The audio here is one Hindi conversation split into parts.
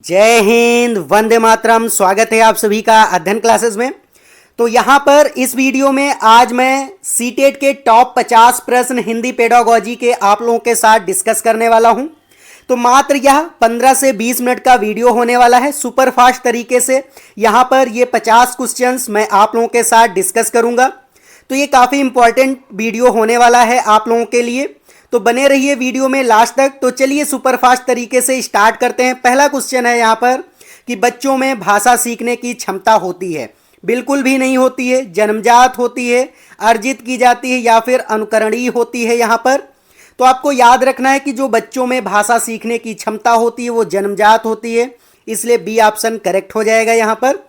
जय हिंद, वंदे मातरम। स्वागत है आप सभी का अध्ययन क्लासेस में। तो यहाँ पर इस वीडियो में आज मैं सीटेट के टॉप 50 प्रश्न हिंदी पेडागोजी के आप लोगों के साथ डिस्कस करने वाला हूँ। तो मात्र यह 15 से 20 मिनट का वीडियो होने वाला है। सुपर फास्ट तरीके से यहाँ पर ये 50 क्वेश्चंस मैं आप लोगों के साथ डिस्कस करूँगा। तो ये काफ़ी इंपॉर्टेंट वीडियो होने वाला है आप लोगों के लिए, तो बने रहिए वीडियो में लास्ट तक। तो चलिए सुपर फास्ट तरीके से स्टार्ट करते हैं। पहला क्वेश्चन है यहाँ पर कि बच्चों में भाषा सीखने की क्षमता होती है? बिल्कुल भी नहीं होती है। जन्मजात होती है, अर्जित की जाती है या फिर अनुकरणीय होती है। यहाँ पर तो आपको याद रखना है कि जो बच्चों में भाषा सीखने की क्षमता होती है वो जन्मजात होती है, इसलिए बी ऑप्शन करेक्ट हो जाएगा यहाँ पर।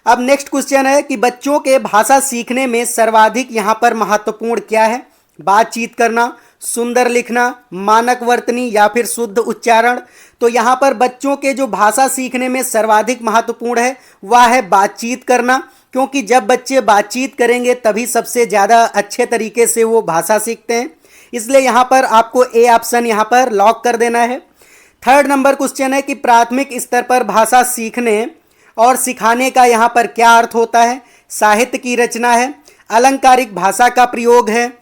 अब नेक्स्ट क्वेश्चन है कि बच्चों के भाषा सीखने में सर्वाधिक यहाँ पर महत्वपूर्ण क्या है? बातचीत करना, सुंदर लिखना, मानक वर्तनी या फिर शुद्ध उच्चारण। तो यहाँ पर बच्चों के जो भाषा सीखने में सर्वाधिक महत्वपूर्ण है वह है बातचीत करना, क्योंकि जब बच्चे बातचीत करेंगे तभी सबसे ज़्यादा अच्छे तरीके से वो भाषा सीखते हैं। इसलिए यहाँ पर आपको ए ऑप्शन यहाँ पर लॉक कर देना है। थर्ड नंबर क्वेश्चन है कि प्राथमिक स्तर पर भाषा सीखने और सिखाने का यहाँ पर क्या अर्थ होता है? साहित्य की रचना है, अलंकारिक भाषा का प्रयोग है,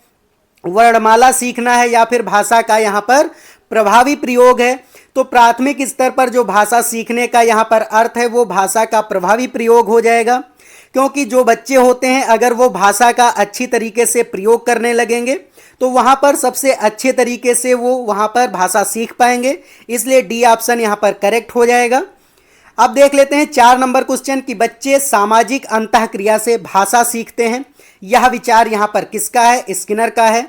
वर्णमाला सीखना है या फिर भाषा का यहाँ पर प्रभावी प्रयोग है। तो प्राथमिक स्तर पर जो भाषा सीखने का यहाँ पर अर्थ है वो भाषा का प्रभावी प्रयोग हो जाएगा, क्योंकि जो बच्चे होते हैं अगर वो भाषा का अच्छी तरीके से प्रयोग करने लगेंगे तो वहाँ पर सबसे अच्छे तरीके से वो वहाँ पर भाषा सीख पाएंगे। इसलिए डी ऑप्शन यहाँ पर करेक्ट हो जाएगा। अब देख लेते हैं 4 नंबर क्वेश्चन कि बच्चे सामाजिक अंतःक्रिया से भाषा सीखते हैं। यह विचार यहाँ पर किसका है? स्किनर का है,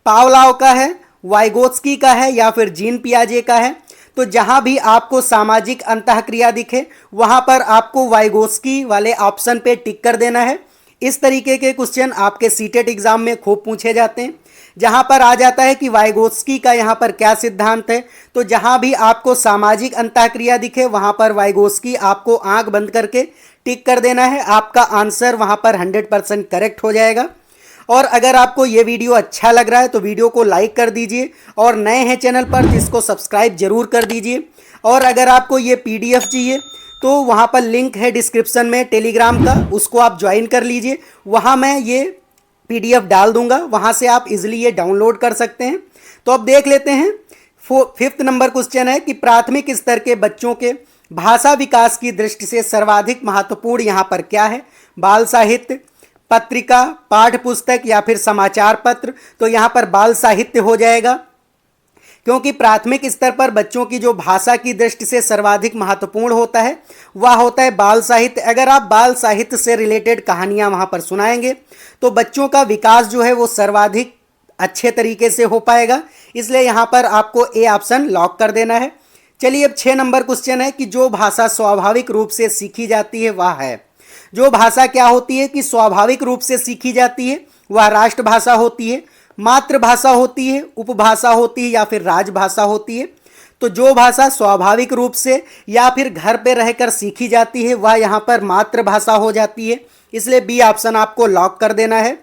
पावलाव का है, वाइगोत्स्की का है या फिर जीन पियाजे का है? तो जहाँ भी आपको सामाजिक अंतःक्रिया दिखे वहाँ पर आपको वाइगोत्स्की वाले ऑप्शन पे टिक कर देना है। इस तरीके के क्वेश्चन आपके सीटेट एग्जाम में खूब पूछे जाते हैं, जहाँ पर आ जाता है कि वाइगोत्स्की का यहाँ पर क्या सिद्धांत है। तो जहाँ भी आपको सामाजिक अंतःक्रिया दिखे वहाँ पर वाइगोत्स्की आपको आंख बंद करके टिक कर देना है। आपका आंसर वहाँ पर 100% करेक्ट हो जाएगा। और अगर आपको ये वीडियो अच्छा लग रहा है तो वीडियो को लाइक कर दीजिए, और नए हैं चैनल पर जिसको सब्सक्राइब जरूर कर दीजिए। और अगर आपको ये PDF चाहिए तो वहाँ पर लिंक है डिस्क्रिप्शन में टेलीग्राम का, उसको आप ज्वाइन कर लीजिए। वहाँ मैं ये PDF डाल दूंगा, वहाँ से आप इजीली ये डाउनलोड कर सकते हैं। तो अब देख लेते हैं 5th नंबर क्वेश्चन है कि प्राथमिक स्तर के बच्चों के भाषा विकास की दृष्टि से सर्वाधिक महत्वपूर्ण यहाँ पर क्या है? बाल साहित्य, पत्रिका, पाठ्य पुस्तक या फिर समाचार पत्र? तो यहाँ पर बाल साहित्य हो जाएगा, क्योंकि प्राथमिक स्तर पर बच्चों की जो भाषा की दृष्टि से सर्वाधिक महत्वपूर्ण होता है वह होता है बाल साहित्य। अगर आप बाल साहित्य से रिलेटेड कहानियाँ वहाँ पर सुनाएंगे तो बच्चों का विकास जो है वो सर्वाधिक अच्छे तरीके से हो पाएगा। इसलिए यहाँ पर आपको ए ऑप्शन लॉक कर देना है। चलिए अब 6 नंबर क्वेश्चन है कि जो भाषा स्वाभाविक रूप से सीखी जाती है वह है? जो भाषा क्या होती है कि स्वाभाविक रूप से सीखी जाती है? वह राष्ट्रभाषा होती है, मातृभाषा होती है, उपभाषा होती है या फिर राजभाषा होती है? तो जो भाषा स्वाभाविक रूप से या फिर घर पे रहकर सीखी जाती है वह यहाँ पर मातृभाषा हो जाती है। इसलिए बी ऑप्शन आपको लॉक कर देना है।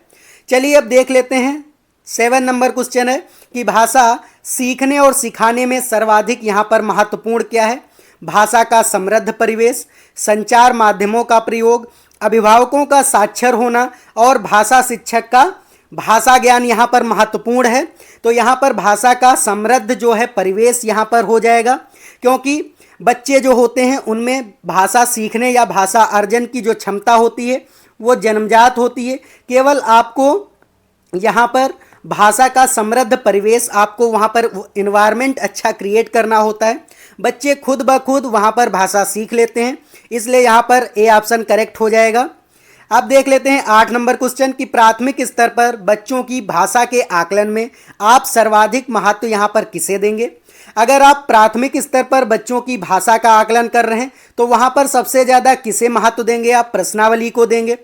चलिए अब देख लेते हैं 7 नंबर क्वेश्चन है कि भाषा सीखने और सिखाने में सर्वाधिक यहाँ पर महत्वपूर्ण क्या है? भाषा का समृद्ध परिवेश, संचार माध्यमों का प्रयोग, अभिभावकों का साक्षर होना और भाषा शिक्षक का भाषा ज्ञान यहाँ पर महत्वपूर्ण है। तो यहाँ पर भाषा का समृद्ध जो है परिवेश यहाँ पर हो जाएगा, क्योंकि बच्चे जो होते हैं उनमें भाषा सीखने या भाषा अर्जन की जो क्षमता होती है वो जन्मजात होती है। केवल आपको यहाँ पर भाषा का समृद्ध परिवेश, आपको वहाँ पर इन्वायरमेंट अच्छा क्रिएट करना होता है। बच्चे खुद ब खुद वहाँ पर भाषा सीख लेते हैं, इसलिए यहाँ पर ए ऑप्शन करेक्ट हो जाएगा। अब देख लेते हैं 8 नंबर क्वेश्चन कि प्राथमिक स्तर पर बच्चों की भाषा के आकलन में आप सर्वाधिक महत्व यहाँ पर किसे देंगे? अगर आप प्राथमिक स्तर पर बच्चों की भाषा का आकलन कर रहे हैं तो वहाँ पर सबसे ज़्यादा किसे महत्व देंगे? आप प्रश्नावली को देंगे,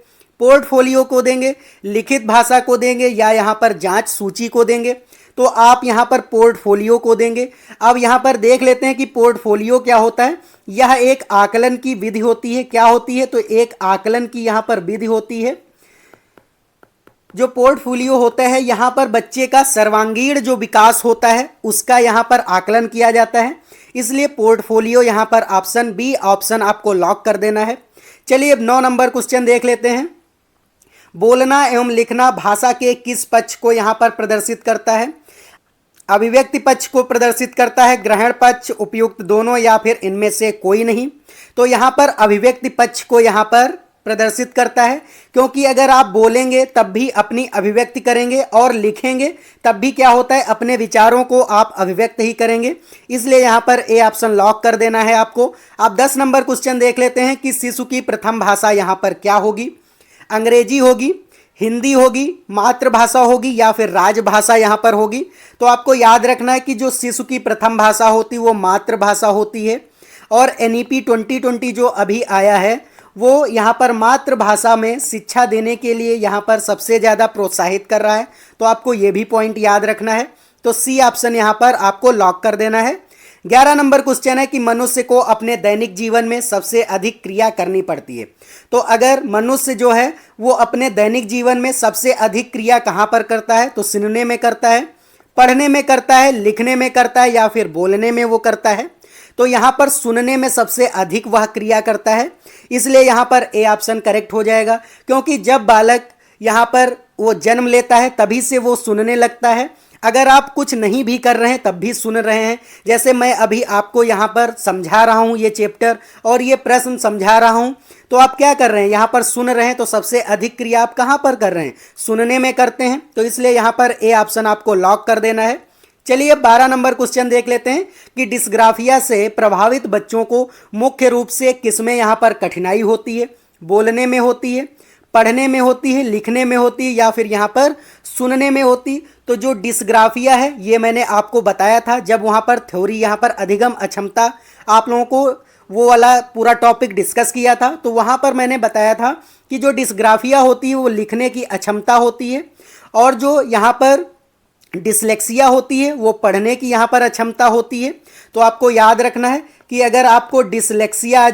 पोर्टफोलियो को देंगे, लिखित भाषा को देंगे या यहाँ पर जांच सूची को देंगे? तो आप यहाँ पर पोर्टफोलियो को देंगे। अब यहाँ पर देख लेते हैं कि पोर्टफोलियो क्या होता है। यह एक आकलन की विधि होती है। क्या होती है? तो एक आकलन की यहाँ पर विधि होती है। जो पोर्टफोलियो होता है यहाँ पर बच्चे का सर्वांगीण जो विकास होता है उसका यहाँ पर आकलन किया जाता है। इसलिए पोर्टफोलियो यहाँ पर ऑप्शन बी ऑप्शन आपको लॉक कर देना है। चलिए अब 9 नंबर क्वेश्चन देख लेते हैं। बोलना एवं लिखना भाषा के किस पक्ष को यहाँ पर प्रदर्शित करता है? अभिव्यक्ति पक्ष को प्रदर्शित करता है, ग्रहण पक्ष, उपयुक्त दोनों, या फिर इनमें से कोई नहीं? तो यहाँ पर अभिव्यक्ति पक्ष को यहाँ पर प्रदर्शित करता है, क्योंकि अगर आप बोलेंगे तब भी अपनी अभिव्यक्ति करेंगे और लिखेंगे तब भी क्या होता है, अपने विचारों को आप अभिव्यक्त ही करेंगे। इसलिए यहाँ पर ए ऑप्शन लॉक कर देना है आपको। आप 10 नंबर क्वेश्चन देख लेते हैं कि शिशु की प्रथम भाषा यहाँ पर क्या होगी? अंग्रेजी होगी, हिंदी होगी, मातृभाषा होगी, या फिर राजभाषा यहाँ पर होगी? तो आपको याद रखना है कि जो शिशु की प्रथम भाषा होती है वो मातृभाषा होती है, और NEP 2020 जो अभी आया है वो यहाँ पर मातृभाषा में शिक्षा देने के लिए यहाँ पर सबसे ज़्यादा प्रोत्साहित कर रहा है। तो आपको ये भी पॉइंट याद रखना है। तो सी ऑप्शन यहाँ पर आपको लॉक कर देना है। 11 नंबर क्वेश्चन है कि मनुष्य को अपने दैनिक जीवन में सबसे अधिक क्रिया करनी पड़ती है। तो अगर मनुष्य जो है वो अपने दैनिक जीवन में सबसे अधिक क्रिया कहाँ पर करता है? तो सुनने में करता है, पढ़ने में करता है, लिखने में करता है, या फिर बोलने में वो करता है? तो यहाँ पर सुनने में सबसे अधिक वह क्रिया करता है, इसलिए यहाँ पर ए ऑप्शन करेक्ट हो जाएगा। क्योंकि जब बालक यहाँ पर वो जन्म लेता है तभी से वो सुनने लगता है। अगर आप कुछ नहीं भी कर रहे हैं तब भी सुन रहे हैं, जैसे मैं अभी आपको यहाँ पर समझा रहा हूँ ये चैप्टर और ये प्रश्न समझा रहा हूँ, तो आप क्या कर रहे हैं? यहाँ पर सुन रहे हैं। तो सबसे अधिक क्रिया आप कहाँ पर कर रहे हैं? सुनने में करते हैं। तो इसलिए यहाँ पर ए ऑप्शन आपको लॉक कर देना है। चलिए 12 नंबर क्वेश्चन देख लेते हैं कि डिस्ग्राफिया से प्रभावित बच्चों को मुख्य रूप से किसमें यहाँ पर कठिनाई होती है? बोलने में होती है, पढ़ने में होती है, लिखने में होती है, या फिर यहाँ पर सुनने में होती? तो जो डिस्ग्राफिया है ये मैंने आपको बताया था जब वहाँ पर थ्योरी यहाँ पर अधिगम अक्षमता आप लोगों को वो वाला पूरा टॉपिक डिस्कस किया था। तो वहाँ पर मैंने बताया था कि जो डिस्ग्राफिया होती है वो लिखने की अक्षमता होती है, और जो यहाँ पर डिसलेक्सिया होती है वो पढ़ने की यहाँ पर अक्षमता होती है। तो आपको याद रखना है कि अगर आपको डिसलेक्सिया आ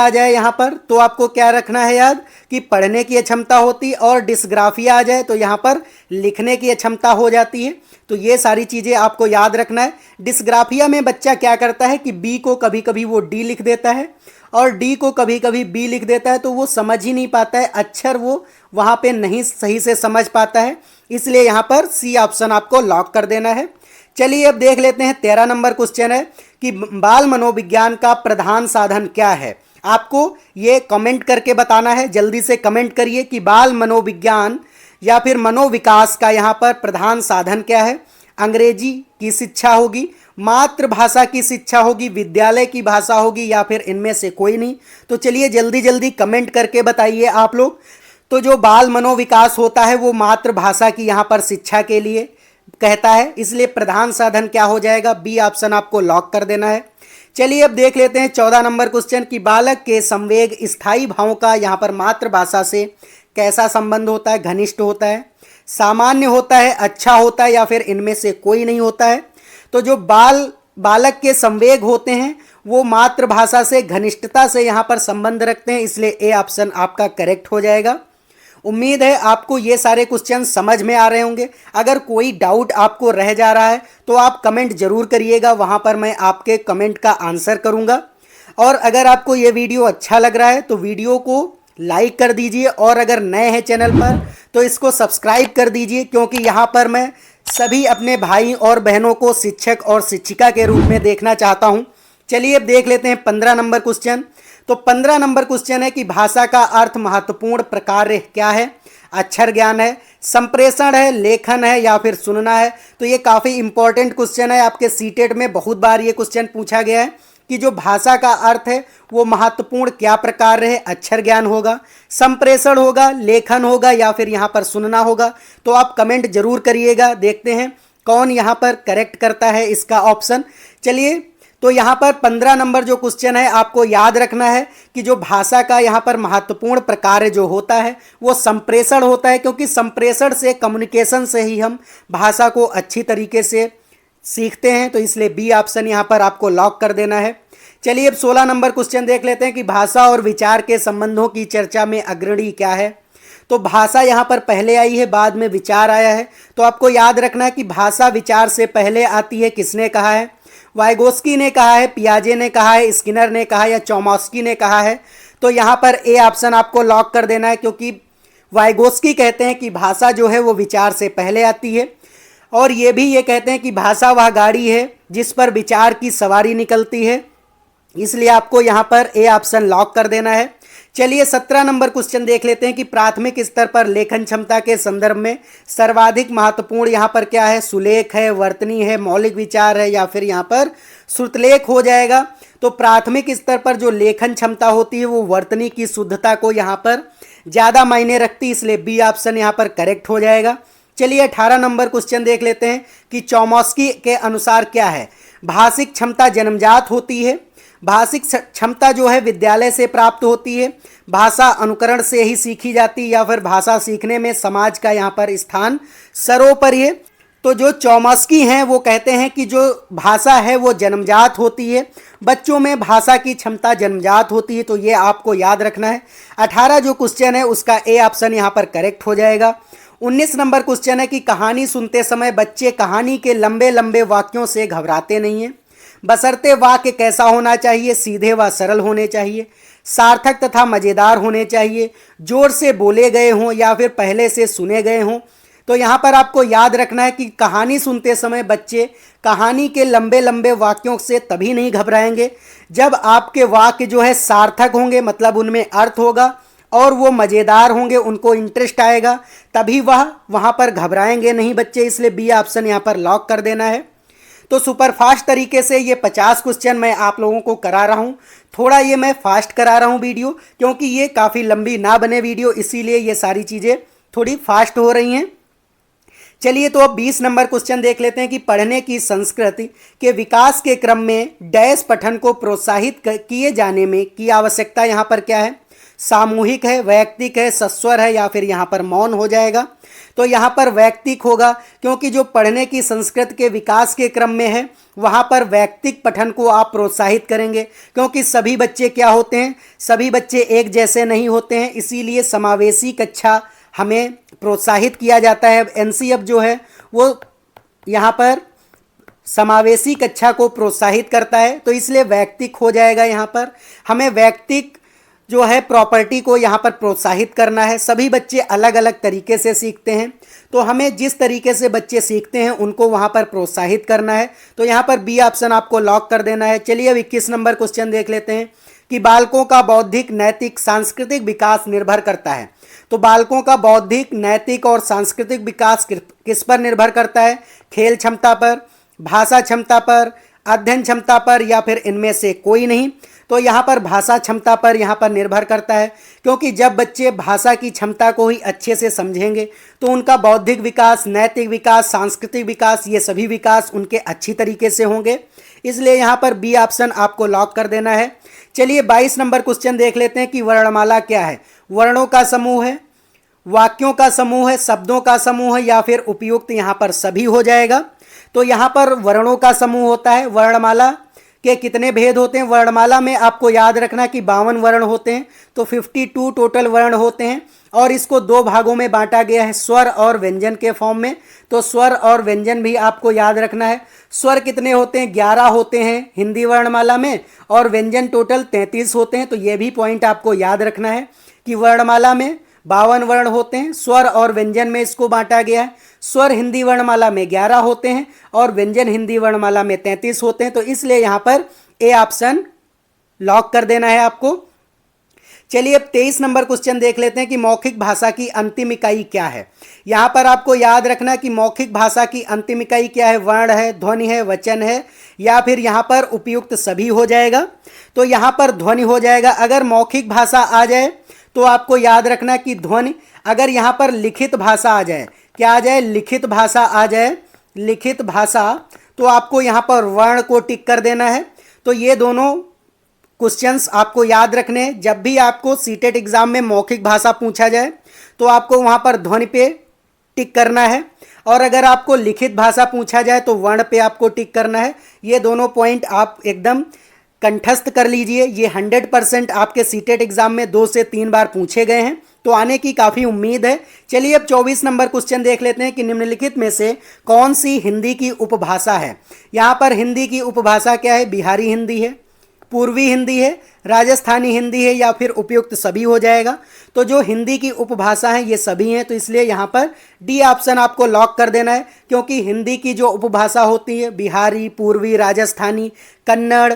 जाए यहाँ पर, तो आपको क्या रखना है याद कि पढ़ने की अक्षमता होती, और डिस्ग्राफिया आ जाए तो यहाँ पर लिखने की अक्षमता हो जाती है। तो ये सारी चीज़ें आपको याद रखना है। डिस्ग्राफिया में बच्चा क्या करता है कि बी को कभी कभी वो डी लिख देता है और डी को कभी कभी बी लिख देता है, तो वो समझ ही नहीं पाता है, अक्षर वो वहाँ पे नहीं सही से समझ पाता है। इसलिए यहाँ पर सी ऑप्शन आपको लॉक कर देना है। चलिए अब देख लेते हैं 13 नंबर क्वेश्चन है कि बाल मनोविज्ञान का प्रधान साधन क्या है? आपको ये कमेंट करके बताना है। जल्दी से कमेंट करिए कि बाल मनोविज्ञान या फिर मनोविकास का यहाँ पर प्रधान साधन क्या है? अंग्रेजी की शिक्षा होगी, मातृभाषा की शिक्षा होगी, विद्यालय की भाषा होगी, या फिर इनमें से कोई नहीं? तो चलिए जल्दी जल्दी कमेंट करके बताइए आप लोग। तो जो बाल मनोविकास होता है वो मातृभाषा की यहाँ पर शिक्षा के लिए कहता है, इसलिए प्रधान साधन क्या हो जाएगा? बी ऑप्शन आपको लॉक कर देना है। चलिए अब देख लेते हैं 14 नंबर क्वेश्चन कि बालक के संवेग स्थायी भावों का यहाँ पर मातृभाषा से कैसा संबंध होता है? घनिष्ठ होता है, सामान्य होता है, अच्छा होता है, या फिर इनमें से कोई नहीं होता है? तो जो बालक के संवेग होते हैं वो मातृभाषा से घनिष्ठता से यहाँ पर संबंध रखते हैं, इसलिए ए ऑप्शन आपका करेक्ट हो जाएगा। उम्मीद है आपको ये सारे क्वेश्चन समझ में आ रहे होंगे। अगर कोई डाउट आपको रह जा रहा है तो आप कमेंट जरूर करिएगा, वहाँ पर मैं आपके कमेंट का आंसर करूँगा। और अगर आपको ये वीडियो अच्छा लग रहा है तो वीडियो को लाइक कर दीजिए, और अगर नए हैं चैनल पर तो इसको सब्सक्राइब कर दीजिए, क्योंकि यहाँ पर मैं सभी अपने भाई और बहनों को शिक्षक और शिक्षिका के रूप में देखना चाहता हूँ। चलिए अब देख लेते हैं 15 नंबर क्वेश्चन। तो 15 नंबर क्वेश्चन है कि भाषा का अर्थ महत्वपूर्ण प्रकार क्या है? अक्षर ज्ञान है, संप्रेषण है, लेखन है, या फिर सुनना है? तो ये काफ़ी इंपॉर्टेंट क्वेश्चन है, आपके सीटेट में बहुत बार ये क्वेश्चन पूछा गया है कि जो भाषा का अर्थ है वो महत्वपूर्ण क्या प्रकार है? अक्षर ज्ञान होगा, संप्रेषण होगा, लेखन होगा, या फिर यहाँ पर सुनना होगा? तो आप कमेंट जरूर करिएगा, देखते हैं कौन यहाँ पर करेक्ट करता है इसका ऑप्शन। चलिए तो यहाँ पर 15 नंबर जो क्वेश्चन है आपको याद रखना है कि जो भाषा का यहाँ पर महत्वपूर्ण प्रकार जो होता है वो संप्रेषण होता है, क्योंकि संप्रेषण से, कम्युनिकेशन से ही हम भाषा को अच्छी तरीके से सीखते हैं। तो इसलिए बी ऑप्शन यहाँ पर आपको लॉक कर देना है। चलिए अब 16 नंबर क्वेश्चन देख लेते हैं कि भाषा और विचार के संबंधों की चर्चा में अग्रणी क्या है? तो भाषा यहाँ पर पहले आई है, बाद में विचार आया है। तो आपको याद रखना है कि भाषा विचार से पहले आती है, किसने कहा है? वाइगोस्की ने कहा है, पियाजे ने कहा है, स्किनर ने कहा या चोमस्की ने कहा है? तो यहाँ पर ए ऑप्शन आपको लॉक कर देना है, क्योंकि वाइगोस्की कहते हैं कि भाषा जो है वो विचार से पहले आती है, और ये भी ये कहते हैं कि भाषा वह गाड़ी है जिस पर विचार की सवारी निकलती है। इसलिए आपको यहाँ पर ए ऑप्शन लॉक कर देना है। चलिए 17 नंबर क्वेश्चन देख लेते हैं कि प्राथमिक स्तर पर लेखन क्षमता के संदर्भ में सर्वाधिक महत्वपूर्ण यहाँ पर क्या है? सुलेख है, वर्तनी है, मौलिक विचार है, या फिर यहाँ पर श्रुतलेख हो जाएगा। तो प्राथमिक स्तर पर जो लेखन क्षमता होती है वो वर्तनी की शुद्धता को यहाँ पर ज़्यादा मायने रखती है, इसलिए बी ऑप्शन यहाँ पर करेक्ट हो जाएगा। चलिए 18 नंबर क्वेश्चन देख लेते हैं कि चोमस्की के अनुसार क्या है? भाषिक क्षमता जन्मजात होती है, भाषिक क्षमता जो है विद्यालय से प्राप्त होती है, भाषा अनुकरण से ही सीखी जाती है, या फिर भाषा सीखने में समाज का यहाँ पर स्थान सर्वोपरि है। तो जो चोमस्की हैं वो कहते हैं कि जो भाषा है वो जन्मजात होती है, बच्चों में भाषा की क्षमता जन्मजात होती है। तो ये आपको याद रखना है। 18 जो क्वेश्चन है उसका ए ऑप्शन यहाँ पर करेक्ट हो जाएगा। 19 नंबर क्वेश्चन है कि कहानी सुनते समय बच्चे कहानी के लंबे लंबे वाक्यों से घबराते नहीं हैं, बशर्ते वाक्य कैसा होना चाहिए? सीधे व सरल होने चाहिए, सार्थक तथा मज़ेदार होने चाहिए, जोर से बोले गए हों या फिर पहले से सुने गए हों। तो यहाँ पर आपको याद रखना है कि कहानी सुनते समय बच्चे कहानी के लंबे लंबे वाक्यों से तभी नहीं घबराएंगे जब आपके वाक्य जो है सार्थक होंगे, मतलब उनमें अर्थ होगा, और वो मज़ेदार होंगे, उनको इंटरेस्ट आएगा, तभी वहाँ पर घबराएंगे नहीं बच्चे। इसलिए बी ऑप्शन यहाँ पर लॉक कर देना है। तो सुपरफास्ट तरीके से ये 50 क्वेश्चन मैं आप लोगों को करा रहा हूँ। थोड़ा ये मैं फास्ट करा रहा हूँ वीडियो, क्योंकि ये काफ़ी लंबी ना बने वीडियो, इसीलिए ये सारी चीज़ें थोड़ी फास्ट हो रही हैं। चलिए तो अब 20 नंबर क्वेश्चन देख लेते हैं कि पढ़ने की संस्कृति के विकास के क्रम में डैश पठन को प्रोत्साहित किए जाने में की आवश्यकता यहाँ पर क्या है? सामूहिक है, वैयक्तिक है, सस्वर है, या फिर यहाँ पर मौन हो जाएगा? तो यहाँ पर वैयक्तिक होगा, क्योंकि जो पढ़ने की संस्कृति के विकास के क्रम में है वहाँ पर वैयक्तिक पठन को आप प्रोत्साहित करेंगे, क्योंकि सभी बच्चे क्या होते हैं? सभी बच्चे एक जैसे नहीं होते हैं, इसीलिए समावेशी कक्षा हमें प्रोत्साहित किया जाता है। एनसीएफ जो है वो यहाँ पर समावेशी कक्षा को प्रोत्साहित करता है, तो इसलिए वैयक्तिक हो जाएगा। यहाँ पर हमें वैयक्तिक जो है प्रॉपर्टी को यहाँ पर प्रोत्साहित करना है। सभी बच्चे अलग अलग तरीके से सीखते हैं, तो हमें जिस तरीके से बच्चे सीखते हैं उनको वहाँ पर प्रोत्साहित करना है। तो यहाँ पर बी ऑप्शन आपको लॉक कर देना है। चलिए अब 21 नंबर क्वेश्चन देख लेते हैं कि बालकों का बौद्धिक, नैतिक, सांस्कृतिक विकास निर्भर करता है। तो बालकों का बौद्धिक, नैतिक और सांस्कृतिक विकास किस पर निर्भर करता है? खेल क्षमता पर, भाषा क्षमता पर, अध्ययन क्षमता पर, या फिर इनमें से कोई नहीं? तो यहाँ पर भाषा क्षमता पर यहाँ पर निर्भर करता है, क्योंकि जब बच्चे भाषा की क्षमता को ही अच्छे से समझेंगे तो उनका बौद्धिक विकास, नैतिक विकास, सांस्कृतिक विकास, ये सभी विकास उनके अच्छी तरीके से होंगे। इसलिए यहाँ पर बी ऑप्शन आपको लॉक कर देना है। चलिए 22 नंबर क्वेश्चन देख लेते हैं कि वर्णमाला क्या है? वर्णों का समूह है, वाक्यों का समूह है, शब्दों का समूह है, या फिर उपयुक्त यहाँ पर सभी हो जाएगा। तो यहाँ पर वर्णों का समूह होता है। वर्णमाला के कितने भेद होते हैं? वर्णमाला में आपको याद रखना कि 52 वर्ण होते हैं, तो 52 टोटल वर्ण होते हैं, और इसको दो भागों में बांटा गया है, स्वर और व्यंजन के फॉर्म में। तो स्वर और व्यंजन भी आपको याद रखना है। स्वर कितने होते हैं? 11 होते हैं हिंदी वर्णमाला में, और व्यंजन टोटल 33 होते हैं। तो ये भी पॉइंट आपको याद रखना है कि वर्णमाला में 52 वर्ण होते हैं, स्वर और व्यंजन में इसको बांटा गया है। स्वर हिंदी वर्णमाला में 11 होते हैं और व्यंजन हिंदी वर्णमाला में 33 होते हैं। तो इसलिए यहाँ पर ए ऑप्शन लॉक कर देना है आपको। चलिए अब 23 नंबर क्वेश्चन देख लेते हैं कि मौखिक भाषा की अंतिम इकाई क्या है? यहाँ पर आपको याद रखना कि मौखिक भाषा की अंतिम इकाई क्या है? वर्ण है, ध्वनि है, वचन है, या फिर यहाँ पर उपयुक्त सभी हो जाएगा? तो यहाँ पर ध्वनि हो जाएगा। अगर मौखिक भाषा आ जाए तो आपको याद रखना कि ध्वनि, अगर यहाँ पर लिखित भाषा आ जाए, क्या आ जाए? लिखित भाषा आ जाए, लिखित भाषा, तो आपको यहाँ पर वर्ण को टिक कर देना है। तो ये दोनों क्वेश्चंस आपको याद रखने। जब भी आपको सीटेट एग्जाम में मौखिक भाषा पूछा जाए तो आपको वहाँ पर ध्वनि पे टिक करना है, और अगर आपको लिखित भाषा पूछा जाए तो वर्ण पे आपको टिक करना है। ये दोनों पॉइंट आप एकदम कंठस्थ कर लीजिए। ये 100% आपके सीटेट एग्जाम में 2 से 3 बार पूछे गए हैं, तो आने की काफ़ी उम्मीद है। चलिए अब 24 नंबर क्वेश्चन देख लेते हैं कि निम्नलिखित में से कौन सी हिंदी की उपभाषा है। यहाँ पर हिंदी की उपभाषा क्या है, बिहारी हिंदी है, पूर्वी हिंदी है, राजस्थानी हिंदी है या फिर उपयुक्त सभी हो जाएगा। तो जो हिंदी की उपभाषा है ये सभी हैं, तो इसलिए यहाँ पर डी ऑप्शन आपको लॉक कर देना है, क्योंकि हिंदी की जो उपभाषा होती है बिहारी, पूर्वी, राजस्थानी, कन्नड़,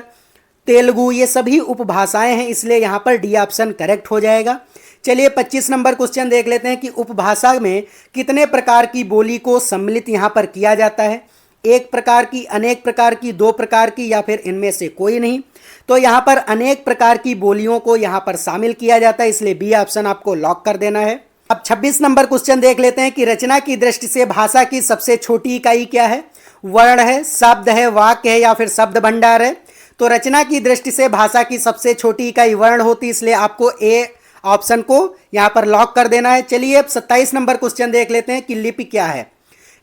तेलुगु ये सभी उपभाषाएं हैं, इसलिए यहाँ पर डी ऑप्शन करेक्ट हो जाएगा। चलिए 25 नंबर क्वेश्चन देख लेते हैं कि उपभाषा में कितने प्रकार की बोली को सम्मिलित यहाँ पर किया जाता है, एक प्रकार की, अनेक प्रकार की, दो प्रकार की या फिर इनमें से कोई नहीं। तो यहाँ पर अनेक प्रकार की बोलियों को यहाँ पर शामिल किया जाता है, इसलिए बी ऑप्शन आपको लॉक कर देना है। अब 26 नंबर क्वेश्चन देख लेते हैं कि रचना की दृष्टि से भाषा की सबसे छोटी इकाई क्या है, वर्ण है, शब्द है, वाक्य है या फिर शब्द भंडार है। तो रचना की दृष्टि से भाषा की सबसे छोटी इकाई वर्ण होती है, इसलिए आपको ए ऑप्शन को यहाँ पर लॉक कर देना है। चलिए अब 27 नंबर क्वेश्चन देख लेते हैं कि लिपि क्या है।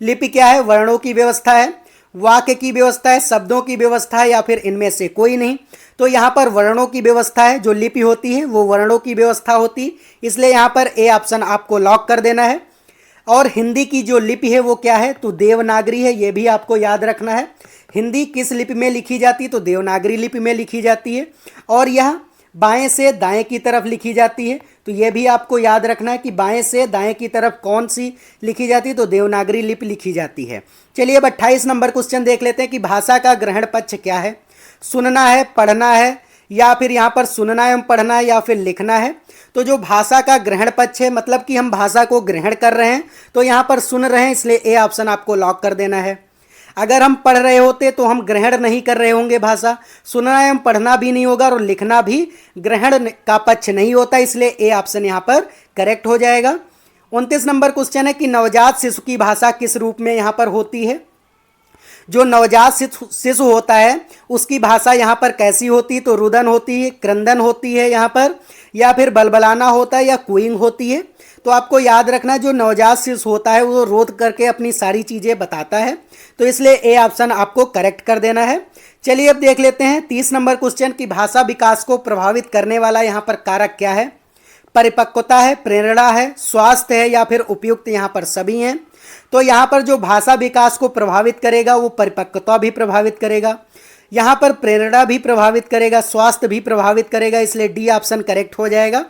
लिपि क्या है, वर्णों की व्यवस्था है, वाक्य की व्यवस्था है, शब्दों की व्यवस्था है या फिर इनमें से कोई नहीं। तो यहाँ पर वर्णों की व्यवस्था है, जो लिपि होती है वो वर्णों की व्यवस्था होती, इसलिए यहाँ पर ए ऑप्शन आपको लॉक कर देना है। और हिंदी की जो लिपि है वो क्या है, तो देवनागरी है, ये भी आपको याद रखना है। हिंदी किस लिपि में लिखी जाती है, तो देवनागरी लिपि में लिखी जाती है, और यह बाएं से दाएं की तरफ लिखी जाती है। तो यह भी आपको याद रखना है कि बाएं से दाएं की तरफ कौन सी लिखी जाती है, तो देवनागरी लिपि लिखी जाती है। चलिए अब 28 नंबर क्वेश्चन देख लेते हैं कि भाषा का ग्रहण पक्ष क्या है, सुनना है, पढ़ना है या फिर यहाँ पर सुनना एवं पढ़ना है या फिर लिखना है। तो जो भाषा का ग्रहण पक्ष है, मतलब कि हम भाषा को ग्रहण कर रहे हैं, तो यहाँ पर सुन रहे हैं, इसलिए ए ऑप्शन आपको लॉक कर देना है। अगर हम पढ़ रहे होते तो हम ग्रहण नहीं कर रहे होंगे भाषा, सुनना एवं पढ़ना भी नहीं होगा और लिखना भी ग्रहण का पक्ष नहीं होता, इसलिए ए ऑप्शन यहाँ पर करेक्ट हो जाएगा। 29 नंबर क्वेश्चन है कि नवजात शिशु की भाषा किस रूप में यहाँ पर होती है। जो नवजात शिशु होता है उसकी भाषा यहाँ पर कैसी होती है, तो रुदन होती है, क्रंदन होती है यहाँ पर, या फिर बलबलाना होता है या कूइंग होती है। तो आपको याद रखना जो नवजात शिशु होता है वो रोध करके अपनी सारी चीज़ें बताता है, तो इसलिए ए ऑप्शन आपको करेक्ट कर देना है। चलिए अब देख लेते हैं 30 नंबर क्वेश्चन की भाषा विकास को प्रभावित करने वाला यहाँ पर कारक क्या है, परिपक्वता है, प्रेरणा है, स्वास्थ्य है या फिर उपयुक्त, यहाँ पर सभी हैं। तो यहाँ पर जो भाषा विकास को प्रभावित करेगा वो परिपक्वता भी प्रभावित करेगा, यहाँ पर प्रेरणा भी प्रभावित करेगा, स्वास्थ्य भी प्रभावित करेगा, इसलिए डी ऑप्शन करेक्ट हो जाएगा।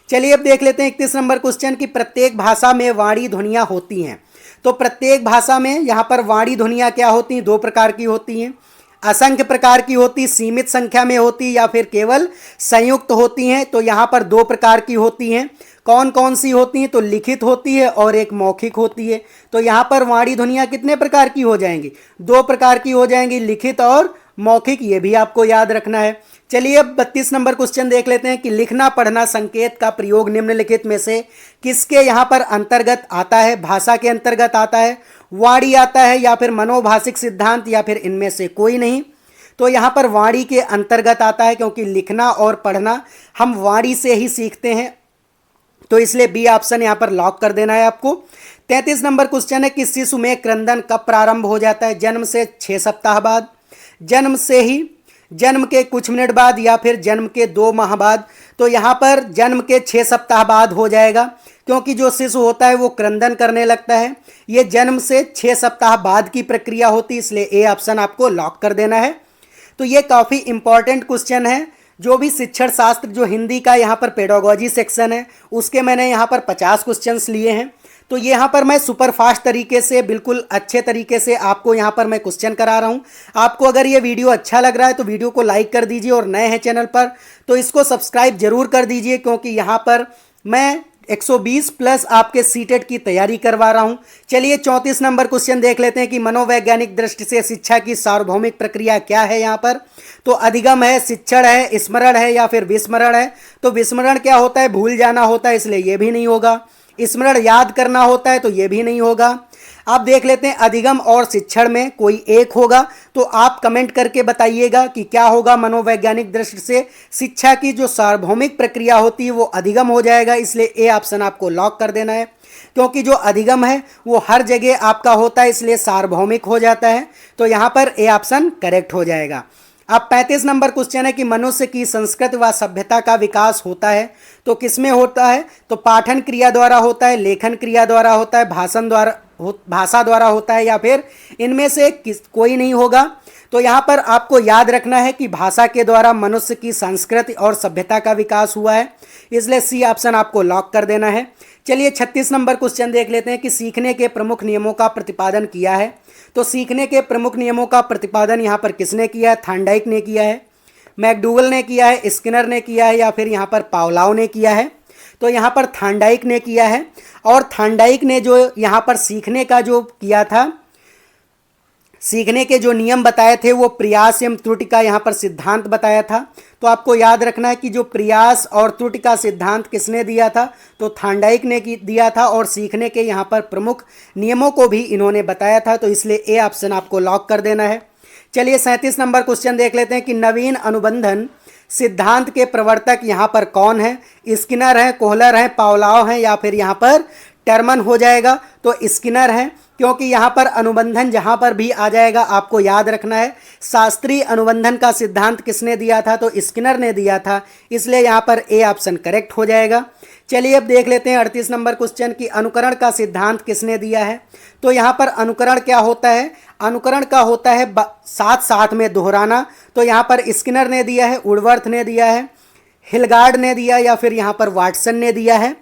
चलिए अब देख लेते हैं 31 नंबर क्वेश्चन की प्रत्येक भाषा में वाणी ध्वनियाँ होती हैं। तो प्रत्येक भाषा में यहाँ पर वाणी ध्वनियाँ क्या होती हैं, दो प्रकार की होती हैं, असंख्य प्रकार की होती, सीमित संख्या में होती या फिर केवल संयुक्त होती हैं। तो यहाँ पर दो प्रकार की होती हैं, कौन कौन सी होती हैं, तो लिखित होती है और एक मौखिक होती है। तो यहाँ पर वाणी ध्वनियाँ कितने प्रकार की हो जाएंगी, दो प्रकार की हो जाएंगी, लिखित और मौखिक, ये भी आपको याद रखना है। चलिए अब 32 नंबर क्वेश्चन देख लेते हैं कि लिखना पढ़ना संकेत का प्रयोग निम्नलिखित में से किसके यहाँ पर अंतर्गत आता है, भाषा के अंतर्गत आता है, वाणी आता है या फिर मनोभाषिक सिद्धांत या फिर इनमें से कोई नहीं। तो यहाँ पर वाणी के अंतर्गत आता है, क्योंकि लिखना और पढ़ना हम वाणी से ही सीखते हैं, तो इसलिए बी ऑप्शन यहाँ पर लॉक कर देना है आपको। 33 नंबर क्वेश्चन है कि शिशु में क्रंदन कब प्रारंभ हो जाता है, जन्म से 6 सप्ताह बाद, जन्म से ही, जन्म के कुछ मिनट बाद या फिर जन्म के 2 माह बाद। तो यहाँ पर जन्म के 6 सप्ताह बाद हो जाएगा, क्योंकि जो शिशु होता है वो क्रंदन करने लगता है, ये जन्म से 6 सप्ताह बाद की प्रक्रिया होती है, इसलिए ए ऑप्शन आपको लॉक कर देना है। तो ये काफ़ी इंपॉर्टेंट क्वेश्चन है, जो भी शिक्षण शास्त्र जो हिंदी का यहाँ पर पेडागोजी सेक्शन है उसके मैंने यहाँ पर 50 क्वेश्चंस लिए हैं। तो यहाँ पर मैं सुपर फास्ट तरीके से, बिल्कुल अच्छे तरीके से आपको यहाँ पर मैं क्वेश्चन करा रहा हूँ। आपको अगर ये वीडियो अच्छा लग रहा है तो वीडियो को लाइक कर दीजिए, और नए हैं चैनल पर तो इसको सब्सक्राइब जरूर कर दीजिए, क्योंकि यहाँ पर मैं 120 प्लस आपके सीटेट की तैयारी करवा रहा हूँ। चलिए 34 नंबर क्वेश्चन देख लेते हैं कि मनोवैज्ञानिक दृष्टि से शिक्षा की सार्वभौमिक प्रक्रिया क्या है। यहाँ पर तो अधिगम है, शिक्षण है, स्मरण है या फिर विस्मरण है। तो विस्मरण क्या होता है, भूल जाना होता है, इसलिए ये भी नहीं होगा। स्मरण याद करना होता है, तो ये भी नहीं होगा। आप देख लेते हैं अधिगम और शिक्षण में कोई एक होगा, तो आप कमेंट करके बताइएगा कि क्या होगा। मनोवैज्ञानिक दृष्टि से शिक्षा की जो सार्वभौमिक प्रक्रिया होती है वो अधिगम हो जाएगा, इसलिए ए ऑप्शन आपको लॉक कर देना है, क्योंकि जो अधिगम है वो हर जगह आपका होता है, इसलिए सार्वभौमिक हो जाता है। तो यहाँ पर ए ऑप्शन करेक्ट हो जाएगा। अब 35 नंबर क्वेश्चन है कि मनुष्य की संस्कृति व सभ्यता का विकास होता है तो किसमें होता है? तो पाठन क्रिया द्वारा होता है, लेखन क्रिया द्वारा होता है, भाषा द्वारा होता है, या फिर इनमें से कोई नहीं होगा। तो यहाँ पर आपको याद रखना है कि भाषा के द्वारा मनुष्य की संस्कृति और सभ्यता का विकास हुआ है, इसलिए सी ऑप्शन आपको लॉक कर देना है। चलिए 36 नंबर क्वेश्चन देख लेते हैं कि सीखने के प्रमुख नियमों का प्रतिपादन किया है। तो सीखने के प्रमुख नियमों का प्रतिपादन यहाँ पर किसने किया है? थॉर्नडाइक ने किया है, मैकडूगल ने किया है, स्किनर ने किया है, या फिर यहाँ पर पावलोव ने किया है? तो यहाँ पर थॉर्नडाइक ने किया है। और थॉर्नडाइक ने जो यहाँ पर सीखने का जो किया था, सीखने के जो नियम बताए थे वो प्रयास एवं त्रुटि का यहाँ पर सिद्धांत बताया था। तो आपको याद रखना है कि जो प्रयास और त्रुटि का सिद्धांत किसने दिया था? तो थॉर्नडाइक ने दिया था, और सीखने के यहाँ पर प्रमुख नियमों को भी इन्होंने बताया था, तो इसलिए ए ऑप्शन आपको लॉक कर देना है। चलिए 37 नंबर क्वेश्चन देख लेते हैं कि नवीन अनुबंधन सिद्धांत के प्रवर्तक यहाँ पर कौन है? स्किनर है, कोहलर है, पावलोव है, या फिर यहाँ पर टर्मन हो जाएगा? तो स्किनर है, क्योंकि यहाँ पर अनुबंधन जहाँ पर भी आ जाएगा आपको याद रखना है शास्त्रीय अनुबंधन का सिद्धांत किसने दिया था? तो स्किनर ने दिया था, इसलिए यहाँ पर ए ऑप्शन करेक्ट हो जाएगा। चलिए अब देख लेते हैं 38 नंबर क्वेश्चन की अनुकरण का सिद्धांत किसने दिया है? तो यहाँ पर अनुकरण क्या होता है? अनुकरण का होता है साथ साथ में दोहराना। तो यहाँ पर स्किनर ने दिया है, वुडवर्थ ने दिया है, हिलगार्ड ने दिया, या फिर यहाँ पर वाटसन ने दिया है?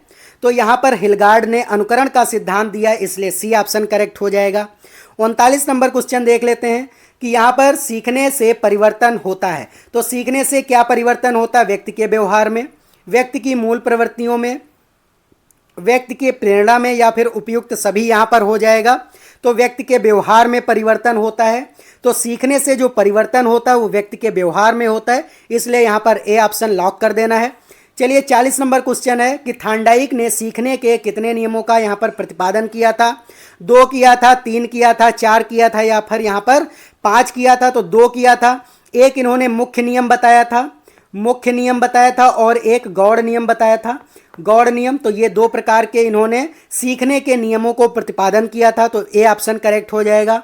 तो यहाँ पर हिलगार्ड ने अनुकरण का सिद्धांत दिया, इसलिए सी ऑप्शन करेक्ट हो जाएगा। 39 नंबर क्वेश्चन देख लेते हैं कि यहाँ पर सीखने से परिवर्तन होता है। तो सीखने से क्या परिवर्तन होता है? व्यक्ति के व्यवहार में, व्यक्ति की मूल प्रवृत्तियों में, व्यक्ति के प्रेरणा में, या फिर उपयुक्त सभी यहाँ पर हो जाएगा। तो व्यक्ति के व्यवहार में परिवर्तन होता है। तो सीखने से जो परिवर्तन होता है वो व्यक्ति के व्यवहार में होता है, इसलिए यहाँ पर ए ऑप्शन लॉक कर देना है। चलिए 40 नंबर क्वेश्चन है कि थॉर्नडाइक ने सीखने के कितने नियमों का यहाँ पर प्रतिपादन किया था? 2 किया था, 3 किया था, 4 किया था, या फिर यहाँ पर 5 किया था? तो 2 किया था। एक इन्होंने मुख्य नियम बताया था, और एक गौड़ नियम बताया था। गौड़ नियम, तो ये 2 प्रकार के इन्होंने सीखने के नियमों को प्रतिपादन किया था, तो ए ऑप्शन करेक्ट हो जाएगा।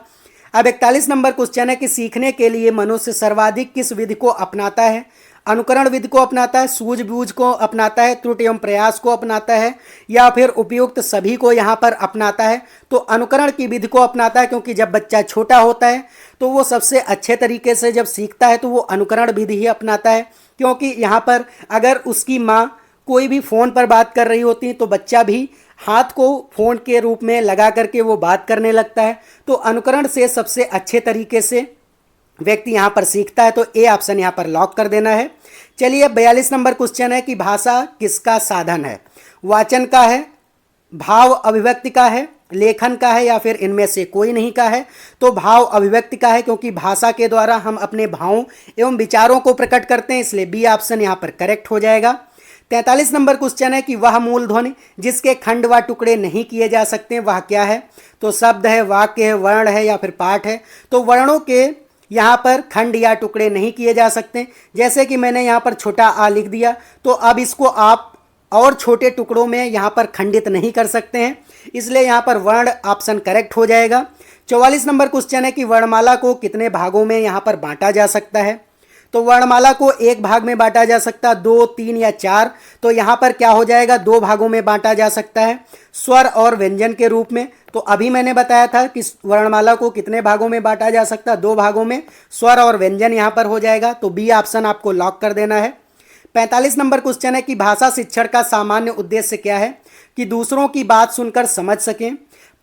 अब 41 नंबर क्वेश्चन है कि सीखने के लिए मनुष्य सर्वाधिक किस विधि को अपनाता है? अनुकरण विधि को अपनाता है, सूझबूझ को अपनाता है, त्रुटि एवं प्रयास को अपनाता है, या फिर उपयुक्त सभी को यहाँ पर अपनाता है? तो अनुकरण की विधि को अपनाता है, क्योंकि जब बच्चा छोटा होता है तो वो सबसे अच्छे तरीके से जब सीखता है तो वो अनुकरण विधि ही अपनाता है। क्योंकि यहाँ पर अगर उसकी माँ कोई भी फ़ोन पर बात कर रही होती है तो बच्चा भी हाथ को फ़ोन के रूप में लगा करके वो बात करने लगता है। तो अनुकरण से सबसे अच्छे तरीके से व्यक्ति यहाँ पर सीखता है, तो ए ऑप्शन यहाँ पर लॉक कर देना है। चलिए अब 42 नंबर क्वेश्चन है कि भाषा किसका साधन है? वाचन का है, भाव अभिव्यक्ति का है, लेखन का है, या फिर इनमें से कोई नहीं का है? तो भाव अभिव्यक्ति का है, क्योंकि भाषा के द्वारा हम अपने भावों एवं विचारों को प्रकट करते हैं, इसलिए बी ऑप्शन यहाँ पर करेक्ट हो जाएगा। 43 नंबर क्वेश्चन है कि वह मूल ध्वनि जिसके खंड व टुकड़े नहीं किए जा सकते वह क्या है? तो शब्द है, वाक्य है, वर्ण है, या फिर पाठ है? तो वर्णों के यहाँ पर खंड या टुकड़े नहीं किए जा सकते। जैसे कि मैंने यहाँ पर छोटा आ लिख दिया, तो अब इसको आप और छोटे टुकड़ों में यहाँ पर खंडित नहीं कर सकते हैं, इसलिए यहाँ पर वर्ण ऑप्शन करेक्ट हो जाएगा। 44 नंबर क्वेश्चन है कि वर्णमाला को कितने भागों में यहाँ पर बांटा जा सकता है? तो वर्णमाला को एक भाग में बांटा जा सकता है, 2, 3 या 4। तो यहाँ पर क्या हो जाएगा? 2 भागों में बांटा जा सकता है, स्वर और व्यंजन के रूप में। तो अभी मैंने बताया था कि वर्णमाला को कितने भागों में बांटा जा सकता है? 2 भागों में, स्वर और व्यंजन यहाँ पर हो जाएगा, तो बी ऑप्शन आपको लॉक कर देना है। 45 नंबर क्वेश्चन है कि भाषा शिक्षण का सामान्य उद्देश्य क्या है? कि दूसरों की बात सुनकर समझ सकें,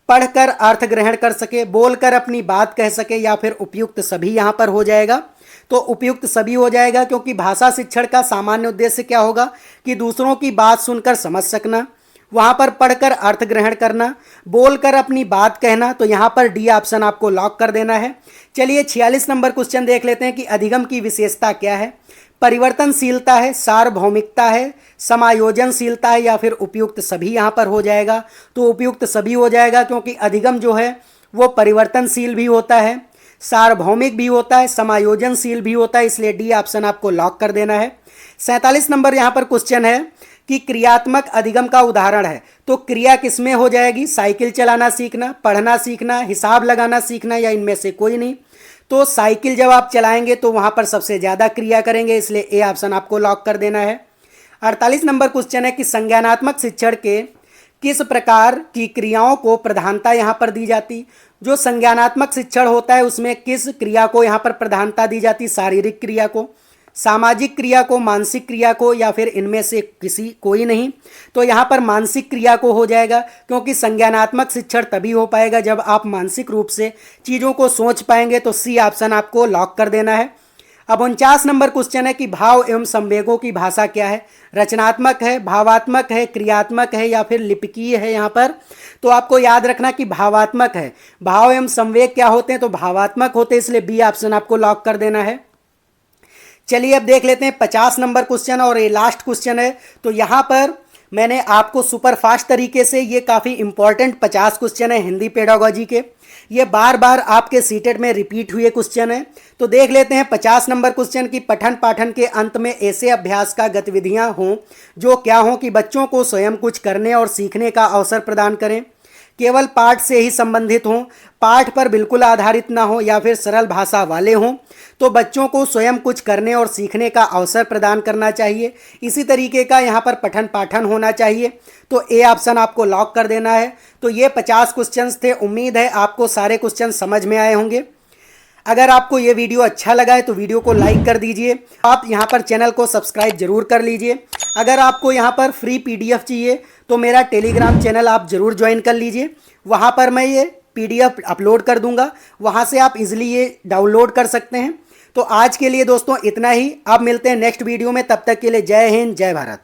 पढ़कर अर्थ ग्रहण कर सके, बोलकर अपनी बात कह सके, या फिर उपयुक्त सभी यहाँ पर हो जाएगा। तो उपयुक्त सभी हो जाएगा, क्योंकि भाषा शिक्षण का सामान्य उद्देश्य क्या होगा? कि दूसरों की बात सुनकर समझ सकना, वहाँ पर पढ़कर अर्थ ग्रहण करना, बोलकर अपनी बात कहना। तो यहाँ पर डी ऑप्शन आपको लॉक कर देना है। चलिए 46 नंबर क्वेश्चन देख लेते हैं कि अधिगम की विशेषता क्या है? परिवर्तनशीलता है, सार्वभौमिकता है, समायोजनशीलता है, या फिर उपयुक्त सभी यहाँ पर हो जाएगा। तो उपयुक्त सभी हो जाएगा, क्योंकि अधिगम जो है वो परिवर्तनशील भी होता है, सार्वभौमिक भी होता है, समायोजनशील भी होता है, इसलिए डी ऑप्शन आपको लॉक कर देना है। 47 नंबर यहाँ पर क्वेश्चन है कि क्रियात्मक अधिगम का उदाहरण है। तो क्रिया किसमें हो जाएगी? साइकिल चलाना सीखना, पढ़ना सीखना, हिसाब लगाना सीखना, या इनमें से कोई नहीं? तो साइकिल जब आप चलाएंगे तो वहां पर सबसे ज़्यादा क्रिया करेंगे, इसलिए ए ऑप्शन आपको लॉक कर देना है। 48 नंबर क्वेश्चन है कि संज्ञानात्मक शिक्षण के किस प्रकार की क्रियाओं को प्रधानता यहाँ पर दी जाती। जो संज्ञानात्मक शिक्षण होता है उसमें किस क्रिया को यहाँ पर प्रधानता दी जाती, शारीरिक क्रिया को, सामाजिक क्रिया को, मानसिक क्रिया को, या फिर इनमें से किसी कोई नहीं। तो यहाँ पर मानसिक क्रिया को हो जाएगा, क्योंकि संज्ञानात्मक शिक्षण तभी हो पाएगा जब आप मानसिक रूप से चीज़ों को सोच पाएंगे। तो सी ऑप्शन आपको लॉक कर देना है। अब 49 नंबर क्वेश्चन है कि भाव एवं संवेगों की भाषा क्या है, रचनात्मक है, भावात्मक है, क्रियात्मक है, या फिर लिपिकीय है। यहाँ पर तो आपको याद रखना कि भावात्मक है। भाव एवं संवेग क्या होते हैं, तो भावात्मक होते हैं, इसलिए बी ऑप्शन आपको लॉक कर देना है। चलिए अब देख लेते हैं 50 नंबर क्वेश्चन, और ये लास्ट क्वेश्चन है। तो यहाँ पर मैंने आपको सुपर फास्ट तरीके से, ये काफ़ी इंपॉर्टेंट 50 क्वेश्चन है हिंदी पेडागोजी के, ये बार बार आपके सीटेट में रिपीट हुए क्वेश्चन है। तो देख लेते हैं 50 नंबर क्वेश्चन की पठन पाठन के अंत में ऐसे अभ्यास का गतिविधियां हों जो क्या हों कि बच्चों को स्वयं कुछ करने और सीखने का अवसर प्रदान करें, केवल पाठ से ही संबंधित हों, पाठ पर बिल्कुल आधारित ना हो, या फिर सरल भाषा वाले हों। तो बच्चों को स्वयं कुछ करने और सीखने का अवसर प्रदान करना चाहिए। इसी तरीके का यहाँ पर पठन पाठन होना चाहिए। तो ए ऑप्शन आपको लॉक कर देना है। तो ये 50 क्वेश्चंस थे। उम्मीद है आपको सारे क्वेश्चन समझ में आए होंगे। अगर आपको ये वीडियो अच्छा लगा है तो वीडियो को लाइक कर दीजिए। आप यहाँ पर चैनल को सब्सक्राइब जरूर कर लीजिए। अगर आपको यहाँ पर फ्री पीडीएफ चाहिए तो मेरा टेलीग्राम चैनल आप ज़रूर ज्वाइन कर लीजिए। वहाँ पर मैं ये पीडीएफ अपलोड कर दूंगा, वहाँ से आप इजीली ये डाउनलोड कर सकते हैं। तो आज के लिए दोस्तों इतना ही। अब मिलते हैं नेक्स्ट वीडियो में, तब तक के लिए जय हिंद, जय भारत।